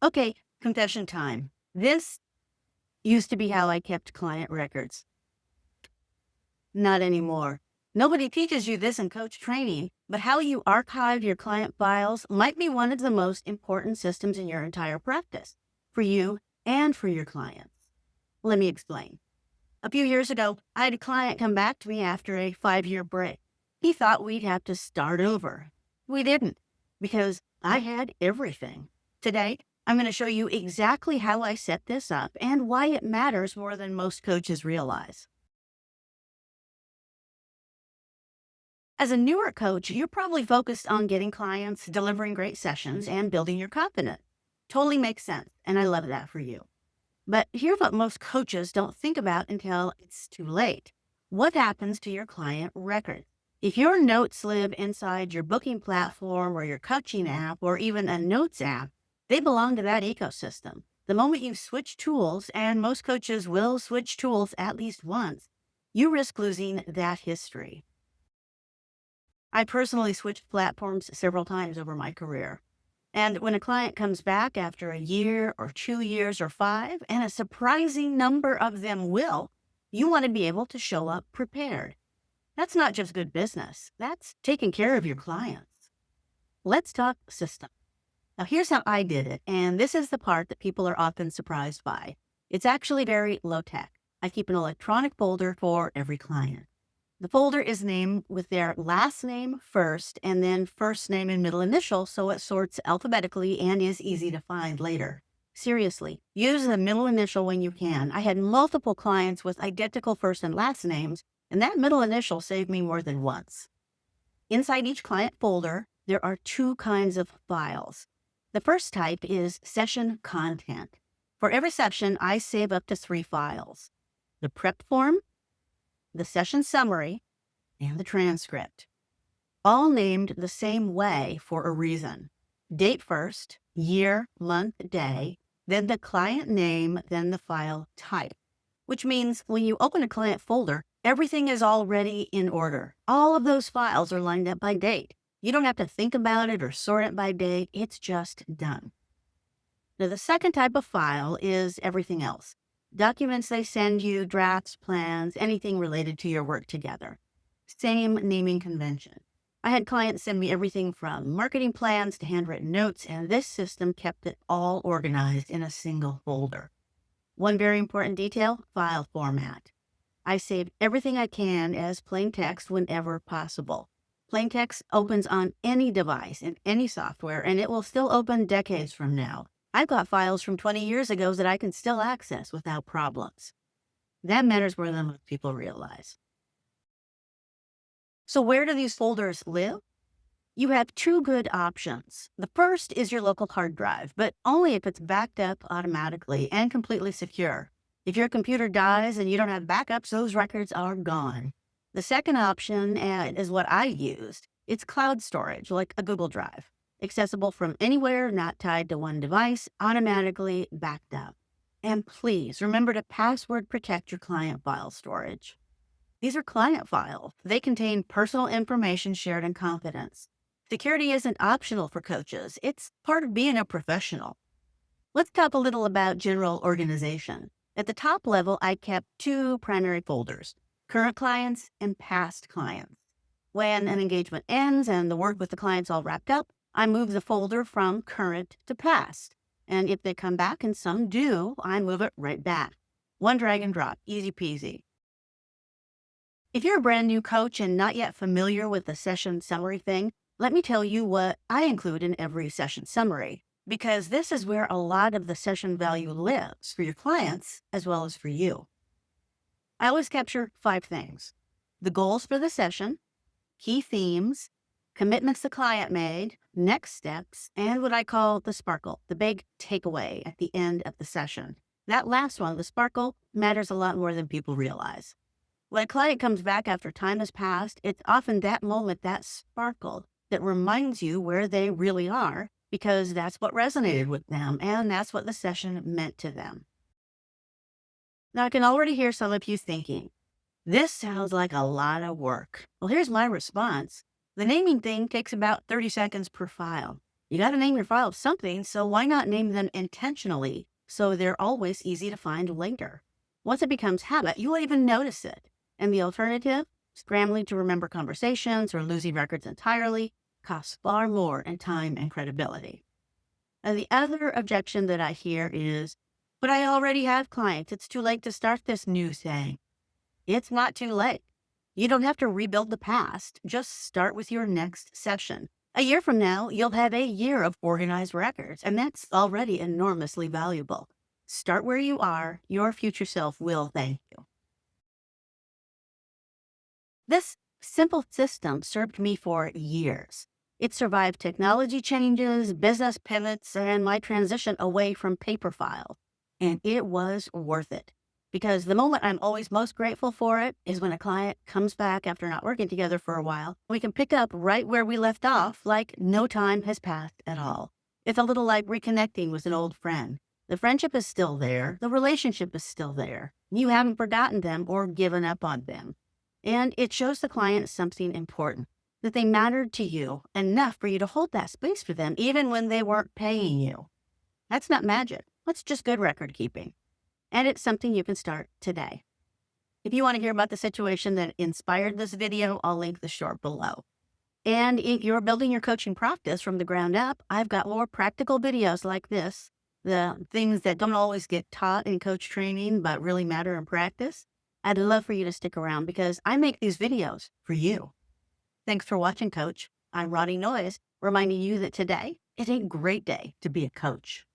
Okay, confession time. This used to be how I kept client records. Not anymore. Nobody teaches you this in coach training, but how you archive your client files might be one of the most important systems in your entire practice, for you and for your clients. Let me explain. A few years ago, I had a client come back to me after a 5-year break. He thought we'd have to start over. We didn't, because I had everything. Today, I'm going to show you exactly how I set this up and why it matters more than most coaches realize. As a newer coach, you're probably focused on getting clients, delivering great sessions, and building your confidence. Totally makes sense, and I love that for you. But here's what most coaches don't think about until it's too late. What happens to your client record? If your notes live inside your booking platform or your coaching app or even a notes app, they belong to that ecosystem. The moment you switch tools, and most coaches will switch tools at least once, you risk losing that history. I personally switched platforms several times over my career. And when a client comes back after a year or 2 years or 5, and a surprising number of them will, you want to be able to show up prepared. That's not just good business. That's taking care of your clients. Let's talk system. Now, here's how I did it, and this is the part that people are often surprised by. It's actually very low tech. I keep an electronic folder for every client. The folder is named with their last name first and then first name and middle initial, so it sorts alphabetically and is easy to find later. Seriously, use the middle initial when you can. I had multiple clients with identical first and last names, and that middle initial saved me more than once. Inside each client folder, there are 2 kinds of files. The first type is session content. For every session, I save up to 3 files: the prep form, the session summary, and the transcript, all named the same way for a reason. Date first, year, month, day, then the client name, then the file type, which means when you open a client folder, everything is already in order. All of those files are lined up by date. You don't have to think about it or sort it by date. It's just done. Now, the second type of file is everything else. Documents they send you, drafts, plans, anything related to your work together. Same naming convention. I had clients send me everything from marketing plans to handwritten notes, and this system kept it all organized in a single folder. One very important detail: file format. I save everything I can as plain text whenever possible. Plain text opens on any device in any software, and it will still open decades from now. I've got files from 20 years ago that I can still access without problems. That matters more than most people realize. So where do these folders live? You have 2 good options. The first is your local hard drive, but only if it's backed up automatically and completely secure. If your computer dies and you don't have backups, those records are gone. The second option is what I used. It's cloud storage, like a Google Drive, accessible from anywhere, not tied to one device, automatically backed up. And please remember to password protect your client file storage. These are client files. They contain personal information shared in confidence. Security isn't optional for coaches. It's part of being a professional. Let's talk a little about general organization. At the top level, I kept 2 primary folders: current clients and past clients. When an engagement ends and the work with the client's all wrapped up, I move the folder from current to past. And if they come back, and some do, I move it right back. One drag and drop, easy peasy. If you're a brand new coach and not yet familiar with the session summary thing, let me tell you what I include in every session summary, because this is where a lot of the session value lives for your clients as well as for you. I always capture 5 things: the goals for the session, key themes, commitments the client made, next steps, and what I call the sparkle, the big takeaway at the end of the session. That last one, the sparkle, matters a lot more than people realize. When a client comes back after time has passed, it's often that moment, that sparkle, that reminds you where they really are, because that's what resonated with them, and that's what the session meant to them. Now, I can already hear some of you thinking, this sounds like a lot of work. Well, here's my response. The naming thing takes about 30 seconds per file. You got to name your files something, so why not name them intentionally so they're always easy to find later? Once it becomes habit, you won't even notice it. And the alternative, scrambling to remember conversations or losing records entirely, costs far more in time and credibility. And the other objection that I hear is, but I already have clients. It's too late to start this new thing. It's not too late. You don't have to rebuild the past. Just start with your next session. A year from now, you'll have a year of organized records, and that's already enormously valuable. Start where you are. Your future self will thank you. This simple system served me for years. It survived technology changes, business pivots, and my transition away from paper files. And it was worth it. Because the moment I'm always most grateful for it is when a client comes back after not working together for a while. We can pick up right where we left off, like no time has passed at all. It's a little like reconnecting with an old friend. The friendship is still there. The relationship is still there. You haven't forgotten them or given up on them. And it shows the client something important, that they mattered to you enough for you to hold that space for them, even when they weren't paying you. That's not magic. That's just good record keeping. And it's something you can start today. If you want to hear about the situation that inspired this video, I'll link the short below. And if you're building your coaching practice from the ground up, I've got more practical videos like this, the things that don't always get taught in coach training, but really matter in practice. I'd love for you to stick around because I make these videos for you. Thanks for watching, Coach. I'm Ronnie Noyes, reminding you that today is a great day to be a coach.